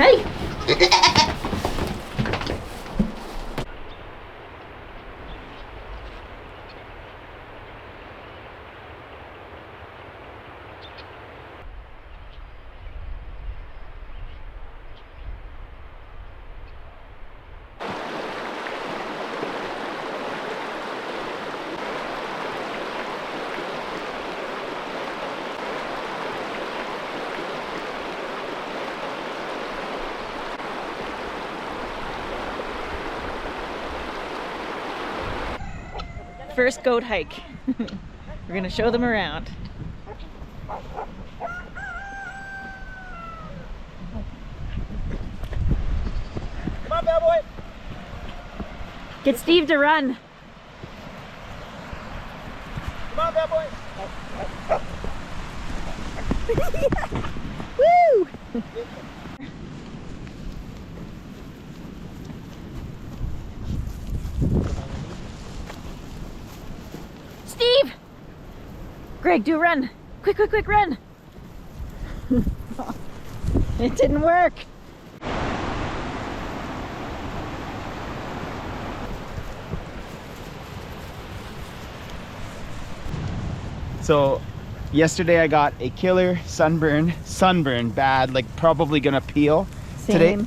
Hey! First goat hike. We're gonna show them around. Come on, bad boy. Get Steve to run. Come on, bad boy. Woo! Steve! Greg, do a run. Quick, quick, quick, run. It didn't work. So yesterday I got a killer sunburn bad, like probably gonna peel. Same. Today,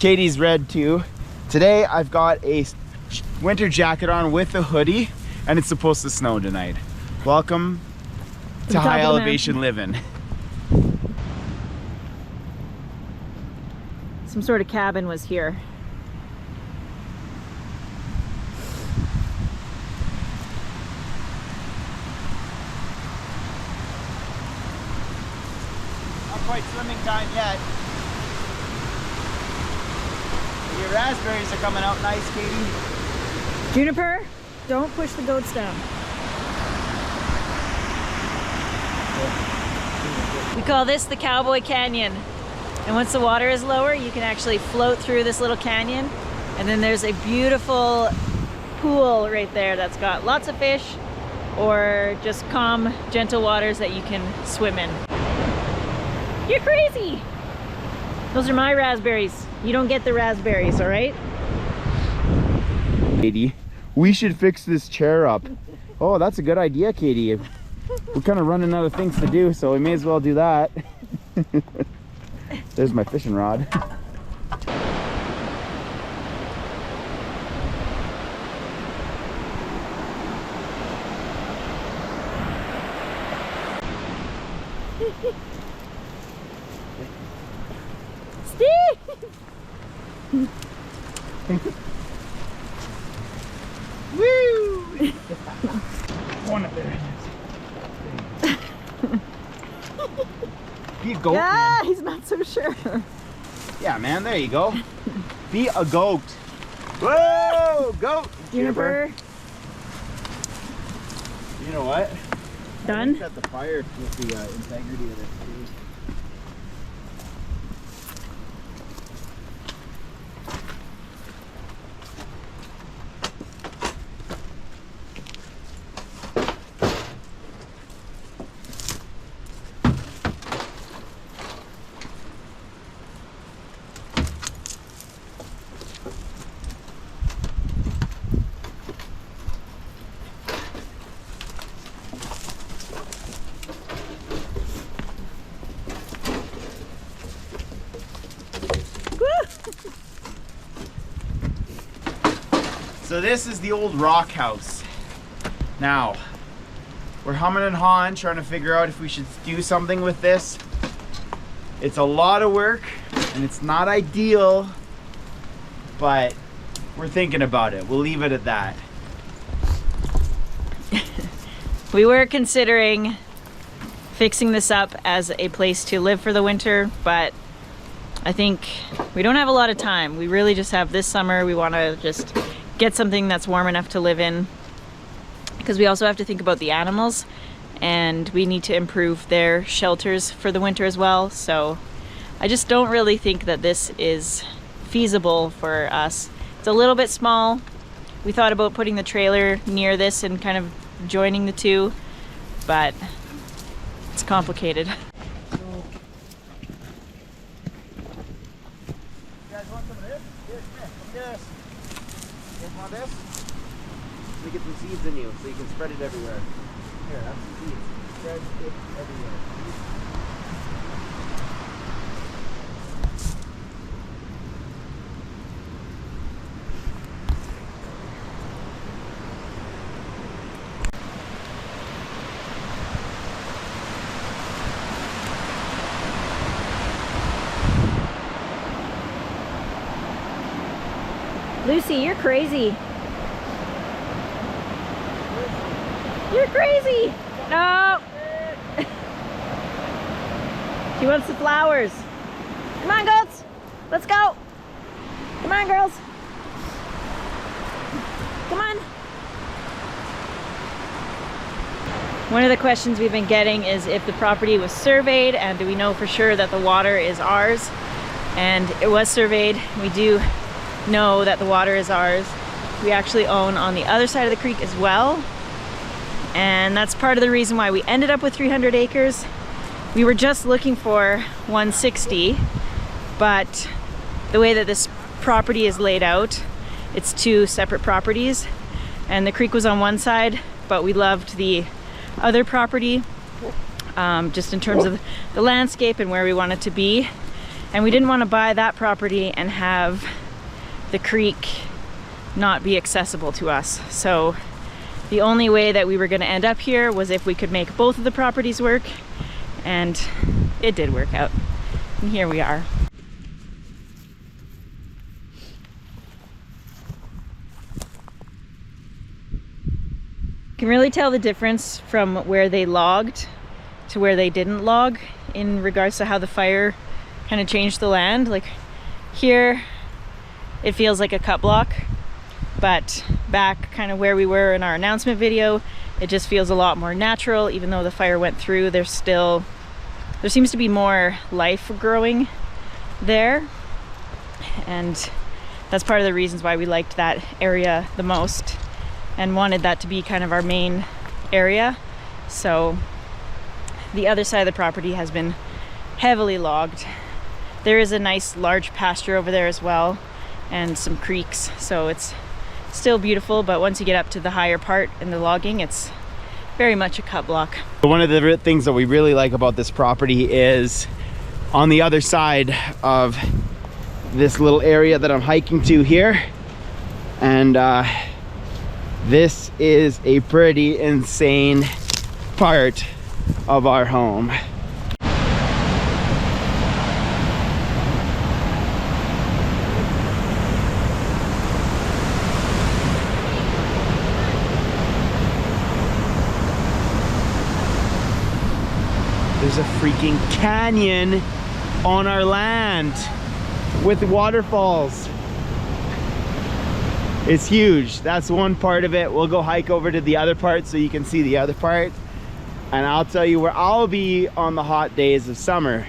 Katie's red too. Today I've got a winter jacket on with a hoodie and it's supposed to snow tonight. Welcome to high elevation living. Some sort of cabin was here. Not quite swimming time yet. Your raspberries are coming out nice, Katie. Juniper, don't push the goats down. We call this the Cowboy Canyon. And once the water is lower, you can actually float through this little canyon. And then there's a beautiful pool right there that's got lots of fish or just calm, gentle waters that you can swim in. You're crazy! Those are my raspberries. You don't get the raspberries, all right? Katie, we should fix this chair up. Oh, that's a good idea, Katie. We're kind of running out of things to do, so we may as well do that. There's my fishing rod. Steve! Woo! One up there. Be a goat, Yeah, man. he's not so sure. Yeah, man, there you go. Be a goat. Whoa, goat. Juniper, You know what? done? Set the fire with the integrity of this. So this is the old rock house. Now, we're humming and hawing, trying to figure out if we should do something with this. It's a lot of work, and it's not ideal, but we're thinking about it. We'll leave it at that. We were considering fixing this up as a place to live for the winter, but I think we don't have a lot of time. We really just have this summer. We want to just get something that's warm enough to live in, because we also have to think about the animals and we need to improve their shelters for the winter as well. So I just don't really think that this is feasible for us. It's a little bit small. We thought about putting the trailer near this and kind of joining the two, but it's complicated. guys want some of this? Here, come here. Look at this. You guys want this? Let me get some seeds in you so you can spread it everywhere. Here, have some seeds. Spread it everywhere. Lucy, you're crazy. You're crazy. No. She wants the flowers. Come on, goats. Let's go. Come on, girls. Come on. One of the questions we've been getting is if the property was surveyed and do we know for sure that the water is ours? And it was surveyed. We do know that the water is ours. We actually own on the other side of the creek as well. And that's part of the reason why we ended up with 300 acres. We were just looking for 160, but the way that this property is laid out, it's two separate properties. And the creek was on one side, but we loved the other property, just in terms of the landscape and where we wanted to be. And we didn't want to buy that property and have the creek not be accessible to us. So the only way that we were going to end up here was if we could make both of the properties work, and it did work out. And here we are. You can really tell the difference from where they logged to where they didn't log in regards to how the fire kind of changed the land. Like here, it feels like a cut block, but back kind of where we were in our announcement video, it just feels a lot more natural. Even though the fire went through, there seems to be more life growing there. And that's part of the reasons why we liked that area the most and wanted that to be kind of our main area. So the other side of the property has been heavily logged. There is a nice large pasture over there as well, and some creeks, so it's still beautiful, but once you get up to the higher part in the logging, it's very much a cut block. One of the things that we really like about this property is on the other side of this little area that I'm hiking to here, and this is a pretty insane part of our home. There's a freaking canyon on our land with waterfalls. It's huge. That's one part of it. We'll go hike over to the other part so you can see the other part. And I'll tell you where I'll be on the hot days of summer.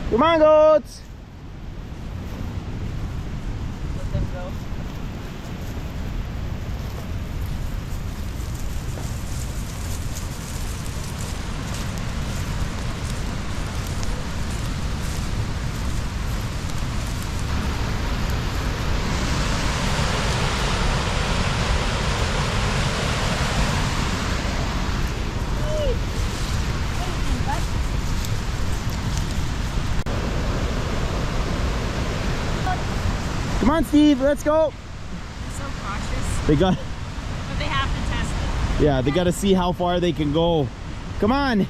Come on, goats! Let them go. Come on, Steve, let's go. So cautious. They got Yeah, they gotta see how far they can go. Come on.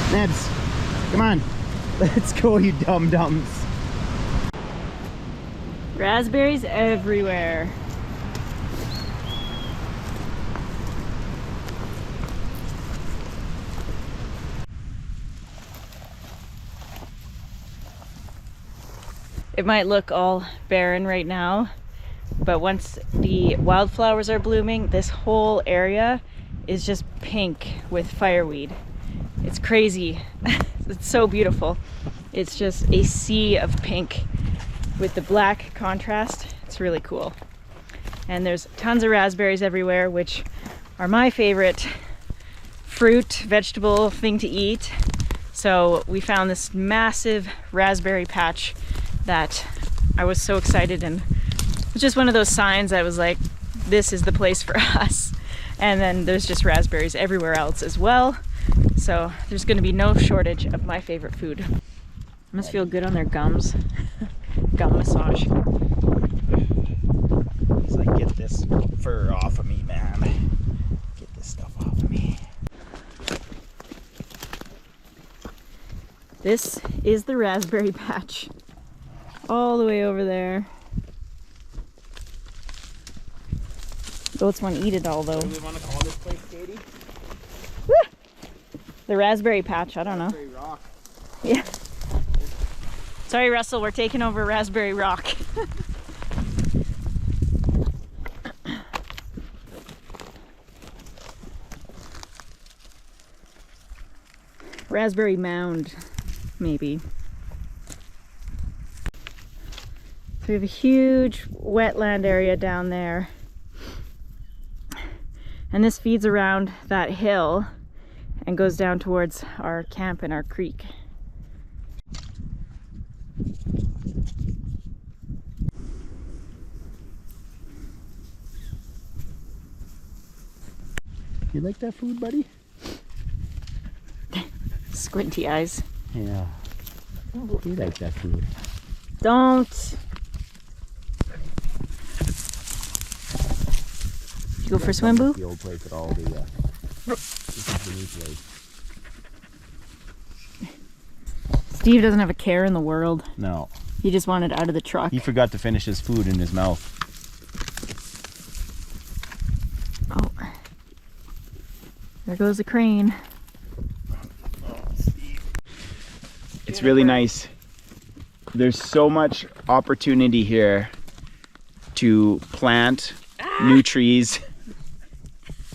Neds, come on. Let's go, you dum-dums. Raspberries everywhere. It might look all barren right now, but once the wildflowers are blooming, this whole area is just pink with fireweed. It's crazy. It's so beautiful. It's just a sea of pink with the black contrast. It's really cool. And there's tons of raspberries everywhere, which are my favorite fruit, vegetable thing to eat. So we found this massive raspberry patch that I was so excited, and it was just one of those signs I was like, this is the place for us. And then there's just raspberries everywhere else as well. So there's going to be no shortage of my favorite food. It must feel good on their gums. Gum massage. He's like, get this fur off of me, man. Get this stuff off of me. This is the raspberry patch. All the way over there. Goats want to eat it all though. What do we want to call this place, Katie? Woo! The raspberry patch, I don't know. Raspberry Rock. Yeah. Sorry, Russell, we're taking over Raspberry Rock. Raspberry Mound, maybe. So we have a huge wetland area down there. And this feeds around that hill and goes down towards our camp and our creek. You like that food, buddy? Squinty eyes. Yeah. You like that food. Don't. You go for a swim, Boo? The old place at all the this is the new place. Steve doesn't have a care in the world. No. He just wanted out of the truck. He forgot to finish his food in his mouth. Oh. There goes the crane. It's really nice. There's so much opportunity here to plant new trees.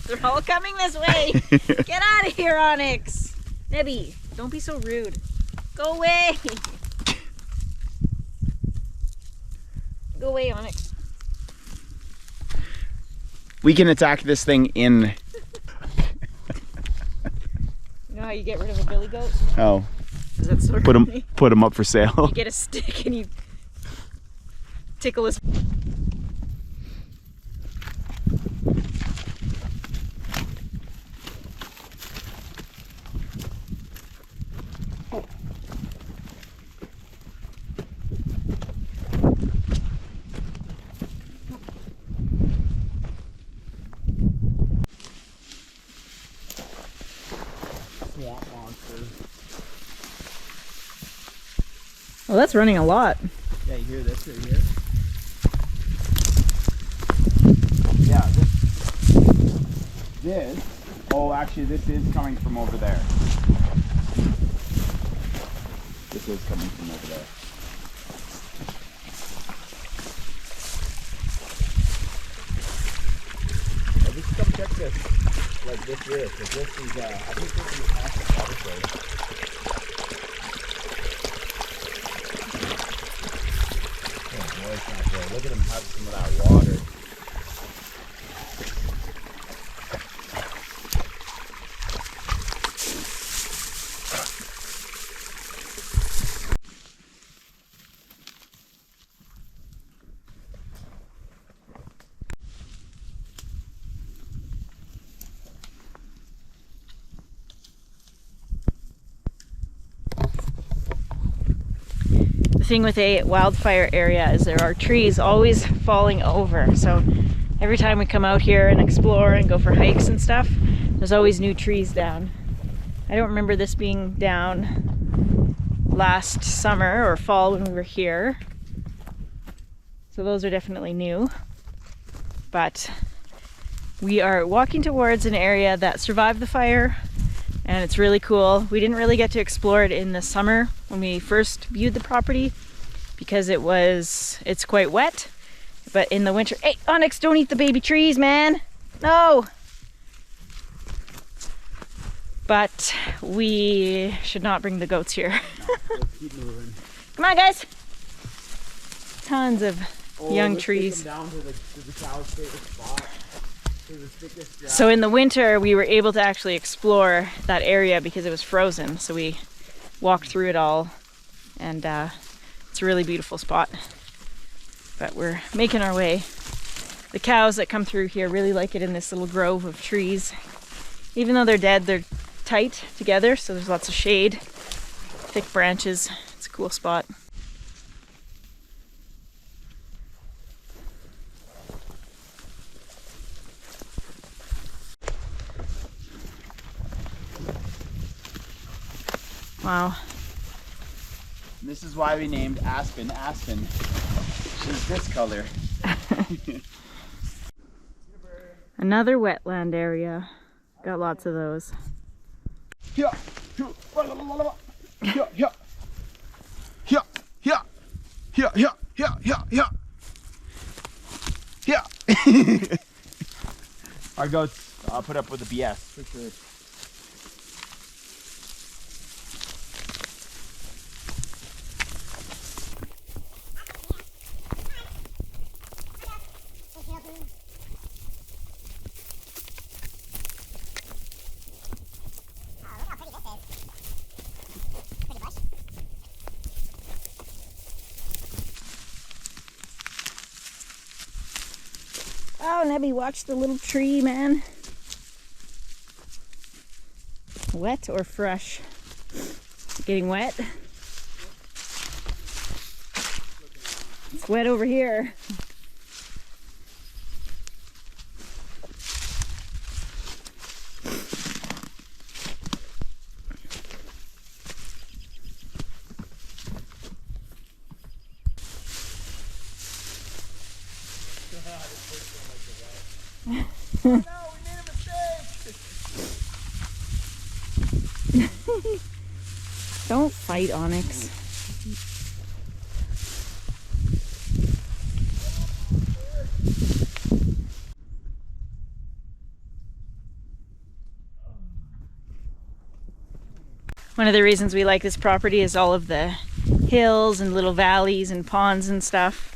They're all coming this way. Get out of here, Onyx. Nebby, don't be so rude. Go away. Go away, Onyx. We can attack this thing in... You know how you get rid of a billy goat? Oh. Is that sort Put of them up for sale. You get a stick and you tickle his... Well, that's running a lot. Yeah, you hear this right here? Yeah, this. Oh, actually, this is coming from over there. This is coming from over there. Oh, just come check this. Like this here, because this is, I think this is Pasture. Look at him have some of that water. thing with a wildfire area is there are trees always falling over. So every time we come out here and explore and go for hikes and stuff, there's always new trees down. I don't remember this being down last summer or fall when we were here. So those are definitely new. But we are walking towards an area that survived the fire, and it's really cool. We didn't really get to explore it in the summer when we first viewed the property because it's quite wet. But in the winter, hey, Onyx, don't eat the baby trees, man. No. But we should not bring the goats here. No, let's keep moving. Come on, guys. Tons of young trees. Down to the cow's favorite spot. So in the winter, we were able to actually explore that area because it was frozen. So we walked through it all, and it's a really beautiful spot. But we're making our way. The cows that come through here really like it in this little grove of trees. Even though they're dead, they're tight together, so there's lots of shade, thick branches. It's a cool spot. Wow. This is why we named Aspen Aspen. She's this color. Another wetland area. Got lots of those. Yeah. Yeah. Yeah. Yeah. Yeah. Yeah. Yeah. Yeah. Yeah. Yeah. Yeah. Our goats put up with the BS for sure. Oh, Nebby, watch the little tree, man. Wet or fresh? Getting wet? It's wet over here. No, we made a mistake! Don't fight, Onyx. One of the reasons we like this property is all of the hills and little valleys and ponds and stuff.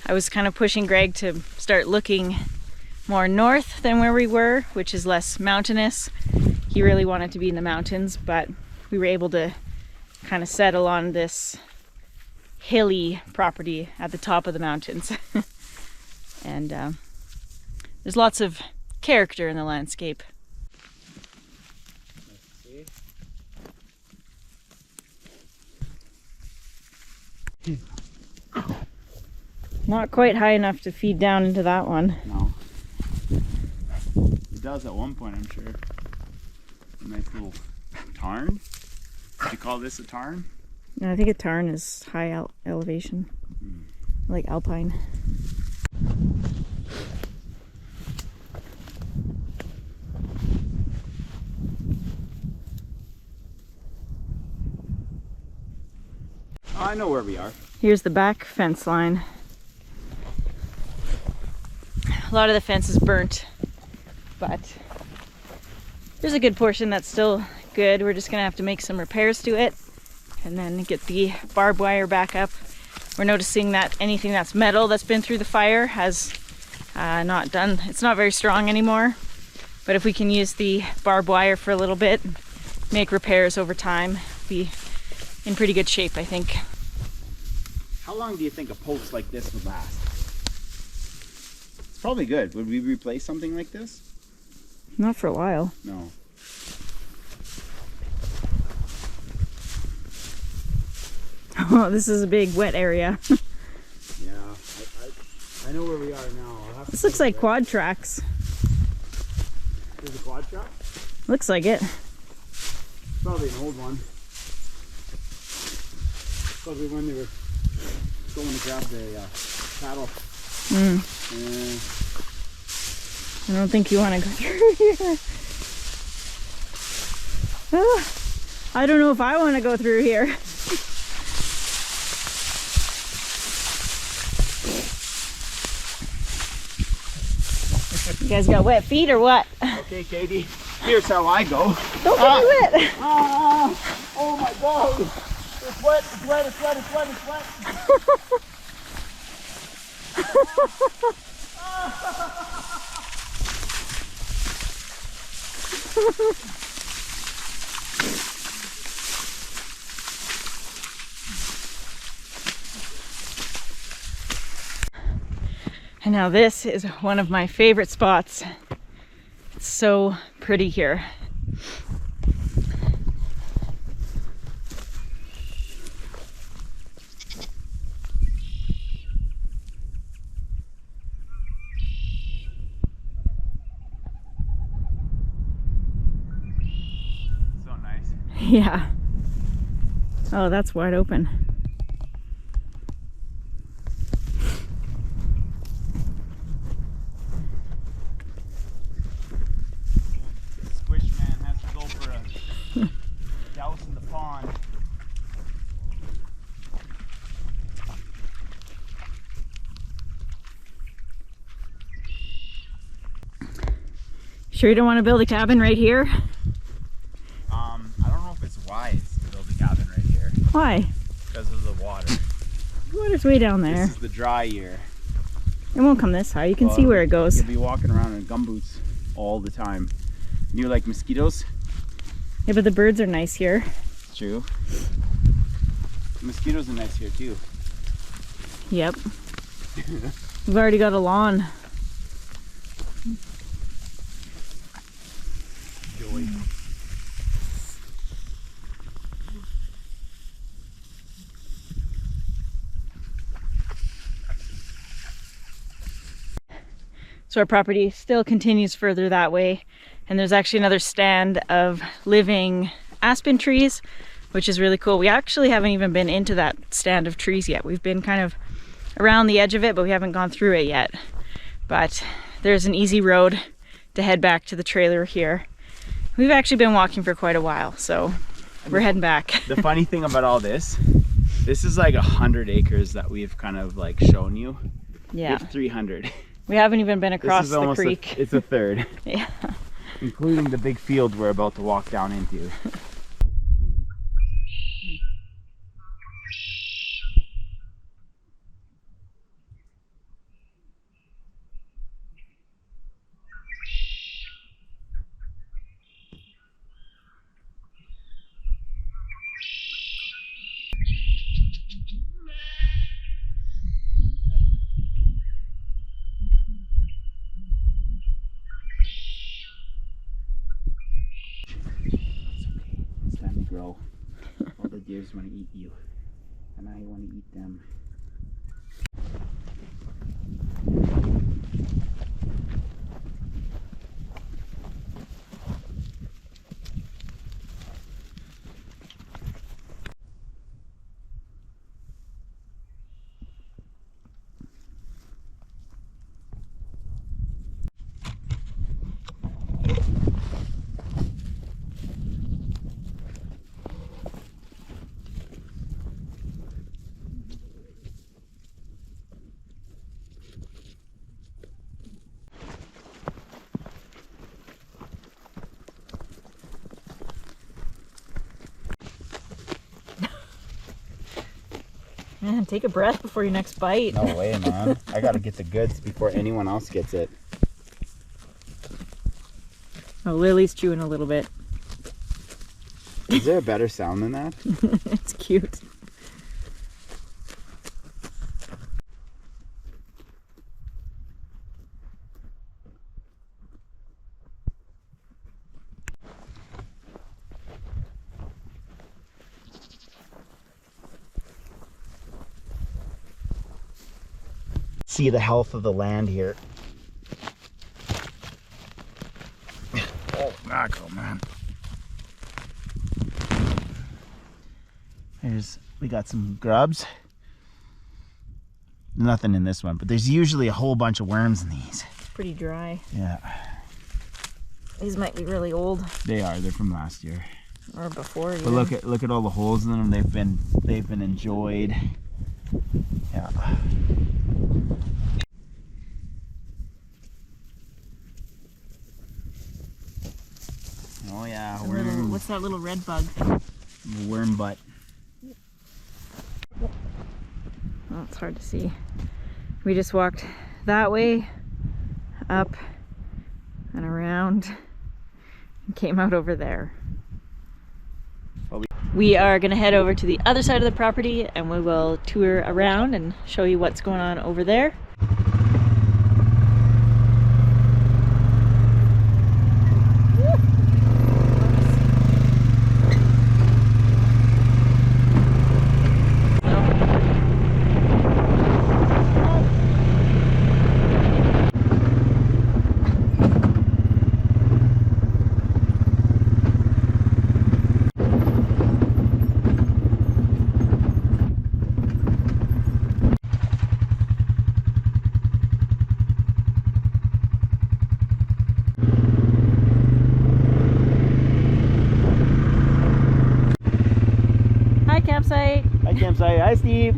I was kind of pushing Greg to start looking more north than where we were, which is less mountainous. He really wanted to be in the mountains, but we were able to kind of settle on this hilly property at the top of the mountains. And there's lots of character in the landscape. Not quite high enough to feed down into that one. No. It does at one point, I'm sure. A nice little tarn. Would you call this a tarn? No, I think a tarn is high elevation, like alpine. Oh, I know where we are. Here's the back fence line. A lot of the fence is burnt, but there's a good portion that's still good. We're just gonna have to make some repairs to it and then get the barbed wire back up. We're noticing that anything that's metal that's been through the fire has it's not very strong anymore. But if we can use the barbed wire for a little bit, make repairs over time, be in pretty good shape, I think. How long do you think a post like this would last? It's probably good. Would we replace something like this? Not for a while. No. Oh, this is a big wet area. Yeah, I know where we are now. I'll have to This looks like quad tracks. There's a quad track? Looks like it. Probably an old one. Probably when they were going to grab the cattle. I don't think you want to go through here. I don't know if I want to go through here. You guys got wet feet or what? Okay, Katie, here's how I go. Don't get me wet. Oh my God. It's wet, it's wet, it's wet, it's wet, it's wet. And now this is one of my favorite spots. It's so pretty here. So nice. Yeah. Oh, that's wide open. Squish man has to go for a douse in the pond. Sure you don't want to build a cabin right here? I don't know if it's wise to build a cabin right here Why? because of the water. The water's way down there. This is the dry year. It won't come this high. You can see where it goes. You'll be walking around in gumboots all the time. You like mosquitoes? Yeah, but the birds are nice here. True. Mosquitoes are nice here too. Yep. We've already got a lawn. Joy. So our property still continues further that way. And there's actually another stand of living aspen trees, which is really cool. We actually haven't even been into that stand of trees yet. We've been kind of around the edge of it, but we haven't gone through it yet. But there's an easy road to head back to the trailer here. We've actually been walking for quite a while, so we're heading back. The funny thing about all this is like 100 acres that we've kind of like shown you. Yeah. We have 300. We haven't even been across This is the almost creek. it's a third. Yeah. Including the big field we're about to walk down into. It's time to grow. All the deers want to eat you, and I want to eat them. Man, take a breath before your next bite. No way, man. I gotta get the goods before anyone else gets it. Oh, Lily's chewing a little bit. Is there a better sound than that? It's cute. see the health of the land here. Oh, mackerel, man. We got some grubs. Nothing in this one, but there's usually a whole bunch of worms in these. It's pretty dry. Yeah. These might be really old. They are. They're from last year. Or before. But look at all the holes in them. They've been enjoyed. Yeah. Oh yeah, What's that little red bug? Worm butt. Oh, it's hard to see. We just walked that way, up and around, and came out over there. We are gonna head over to the other side of the property and we will tour around and show you what's going on over there. Campsite. Hi campsite. Hi Steve.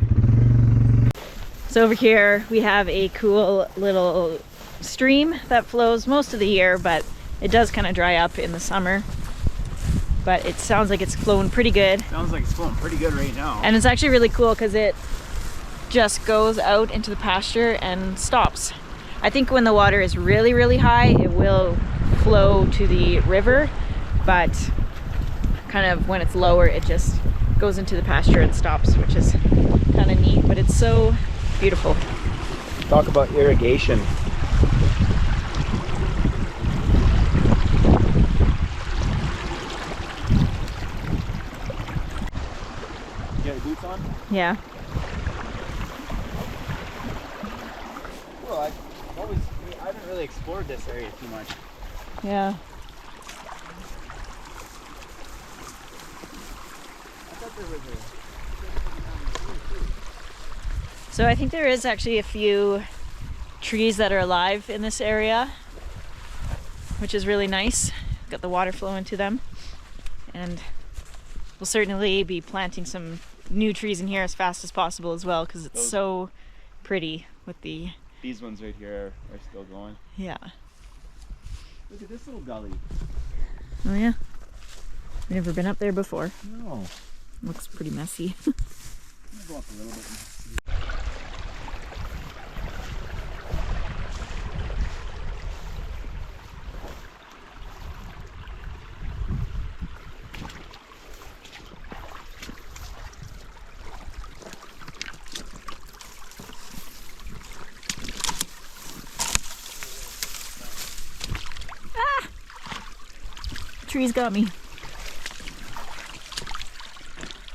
So over here we have a cool little stream that flows most of the year, but it does kind of dry up in the summer. But it sounds like it's flowing pretty good. Sounds like it's flowing pretty good right now. And it's actually really cool because it just goes out into the pasture and stops. I think when the water is really, really high, it will flow to the river, but kind of when it's lower, it just goes into the pasture and stops, which is kind of neat, but it's so beautiful. Talk about irrigation. You got your boots on? Yeah. Well, I haven't really explored this area too much. Yeah. So I think there is actually a few trees that are alive in this area, which is really nice. Got the water flowing to them, and we'll certainly be planting some new trees in here as fast as possible as well, because it's so pretty with the... These ones right here are still going. Yeah. Look at this little gully. Oh yeah. We've never been up there before. No. Looks pretty messy. I'm gonna go up a little bit. Ah! Trees got me.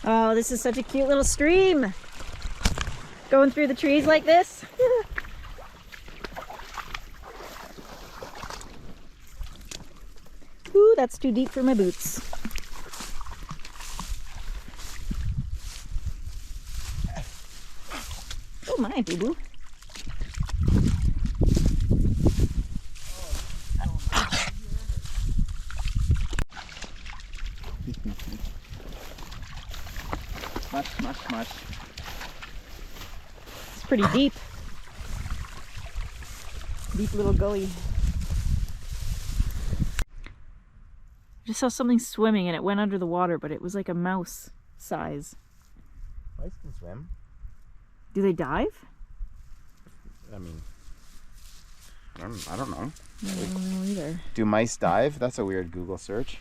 Oh, this is such a cute little stream. Going through the trees like this. Ooh, that's too deep for my boots. Oh my, boo-boo. Much. It's pretty deep. Deep little gully. I just saw something swimming and it went under the water, but it was like a mouse size. Mice can swim. Do they dive? I mean, I don't know. I don't know either. Do mice dive? That's a weird Google search.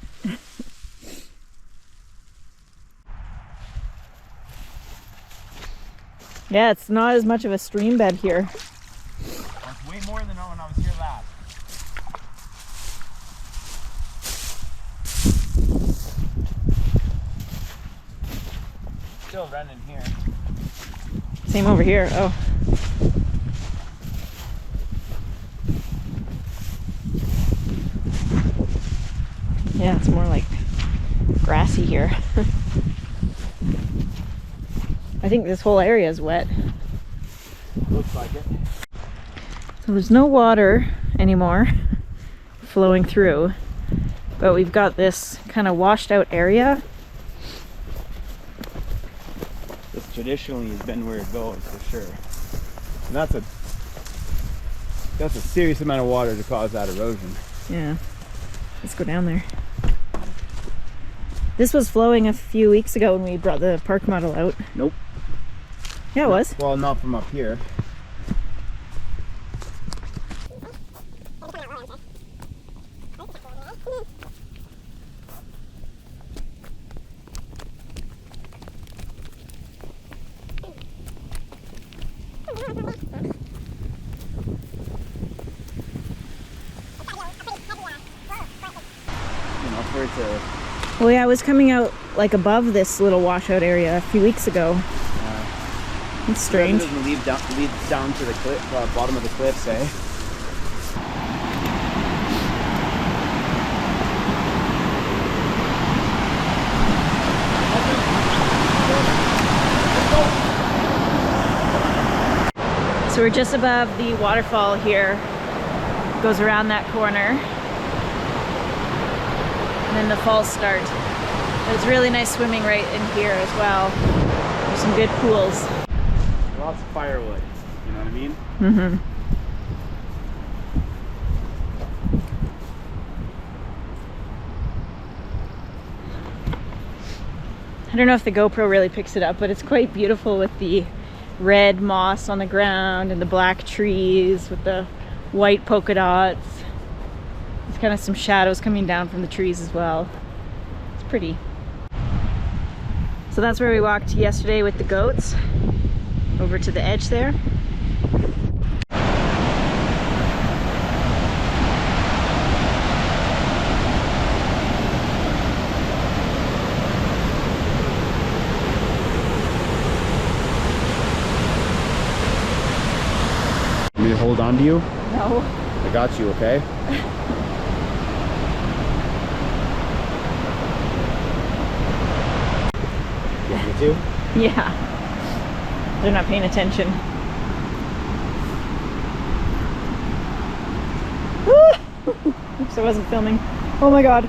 Yeah, it's not as much of a stream bed here. That's way more than when I was here last. Still running here. Same over here. Oh. Yeah, it's more like grassy here. I think this whole area is wet. Looks like it. So there's no water anymore flowing through, but we've got this kind of washed out area. This traditionally has been where it goes for sure. And that's a serious amount of water to cause that erosion. Yeah, let's go down there. This was flowing a few weeks ago when we brought the park model out. Nope. Yeah, it was. Well, not from up here. Well, yeah, I was coming out like above this little washout area a few weeks ago. It's strange. It doesn't lead down to the cliff, bottom of the cliffs, eh? So we're just above the waterfall here. It goes around that corner. And then the falls start. It's really nice swimming right in here as well. There's some good pools. Lots of firewood, you know what I mean? Mm-hmm. I don't know if the GoPro really picks it up, but it's quite beautiful with the red moss on the ground and the black trees with the white polka dots. There's kind of some shadows coming down from the trees as well. It's pretty. So that's where we walked yesterday with the goats, over to the edge there. Want me to hold on to you? No. I got you, okay? You want me to? Yeah. They're not paying attention. Oops, I wasn't filming. Oh my god.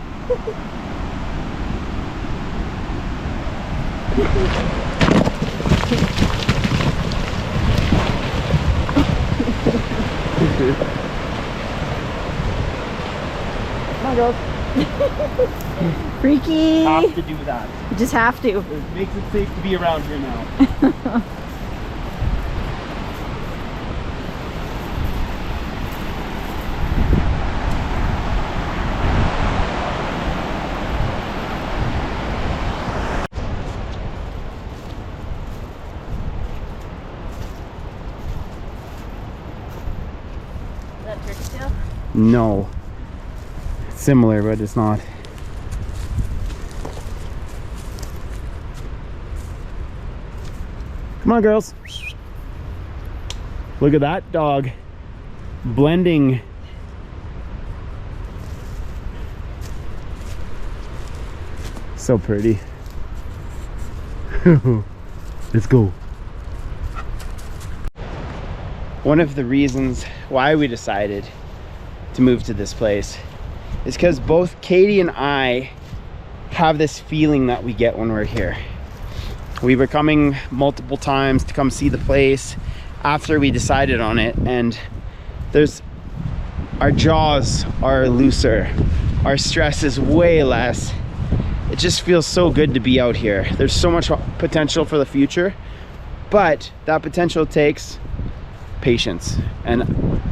Come on, girls. Freaky. Have to do that. You just have to. It makes it safe to be around here now. Is that turkey tail? No. It's similar, but it's not. Come on, girls. Look at that dog. Blending. So pretty. Let's go. One of the reasons why we decided to move to this place is because both Katie and I have this feeling that we get when we're here. We were coming multiple times to come see the place after we decided on it, and our jaws are looser, our stress is way less. It just feels so good to be out here. There's so much potential for the future, but that potential takes patience, and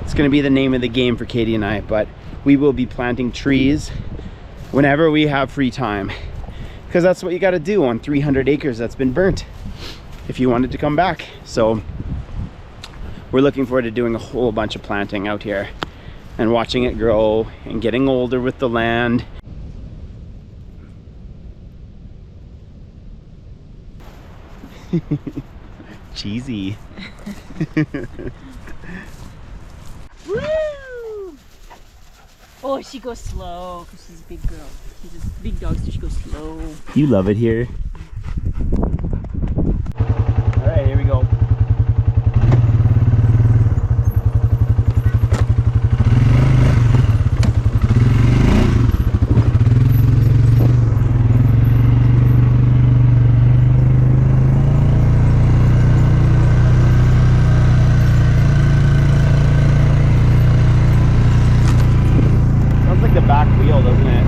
it's going to be the name of the game for Katie and I. But we will be planting trees whenever we have free time, because that's what you got to do on 300 acres that's been burnt if you wanted to come back. So we're looking forward to doing a whole bunch of planting out here and watching it grow and getting older with the land. Cheesy. Woo! Oh, she goes slow because she's a big girl. She's a big dog, so she goes slow. You love it here. All right, here we go. Sounds like the back wheel, doesn't it?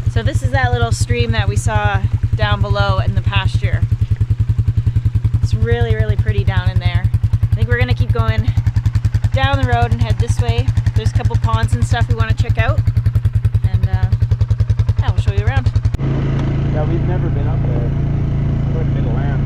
So this is that little stream that we saw down below in the pasture. It's really, really pretty down in there. I think we're gonna keep going down the road and head this way. There's a couple ponds and stuff we want to check out. And yeah, we'll show you around. Yeah, we've never been up there. Quite a bit of land.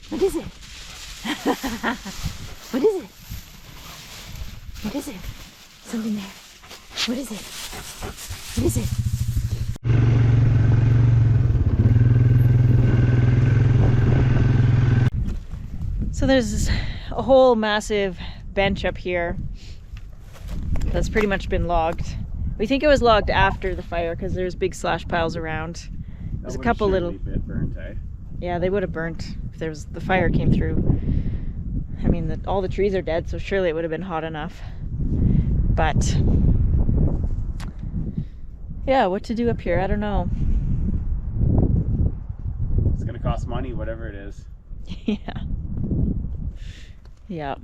What is it? What is it? What is it? Something there. What is it? What is it? So there's a whole massive bench up here that's pretty much been logged. We think it was logged after the fire because there's big slash piles around. There's a couple little bit burnt, eh? Yeah, they would have burnt if there was the fire came through. I mean, all the trees are dead, so surely it would have been hot enough. But yeah, what to do up here? I don't know. It's gonna cost money, whatever it is. Yeah. Yeah.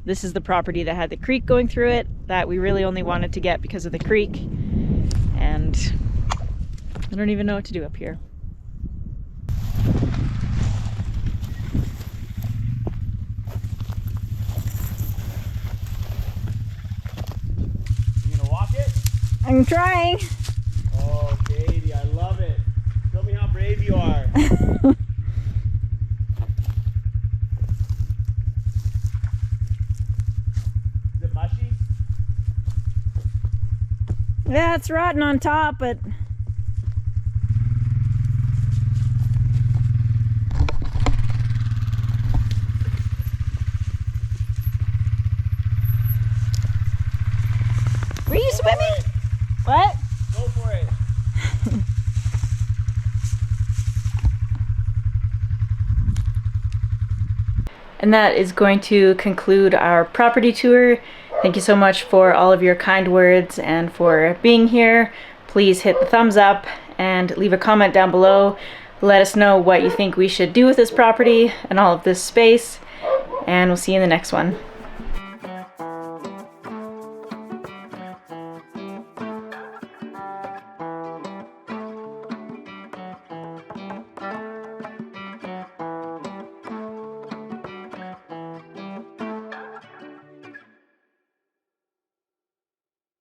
This is the property that had the creek going through it that we really only wanted to get because of the creek. And I don't even know what to do up here. I'm trying. Oh, Katie, I love it. Show me how brave you are. Is it mushy? Yeah, it's rotten on top, but were you swimming? What? Go for it. And that is going to conclude our property tour. Thank you so much for all of your kind words and for being here. Please hit the thumbs up and leave a comment down below. Let us know what you think we should do with this property and all of this space. And we'll see you in the next one.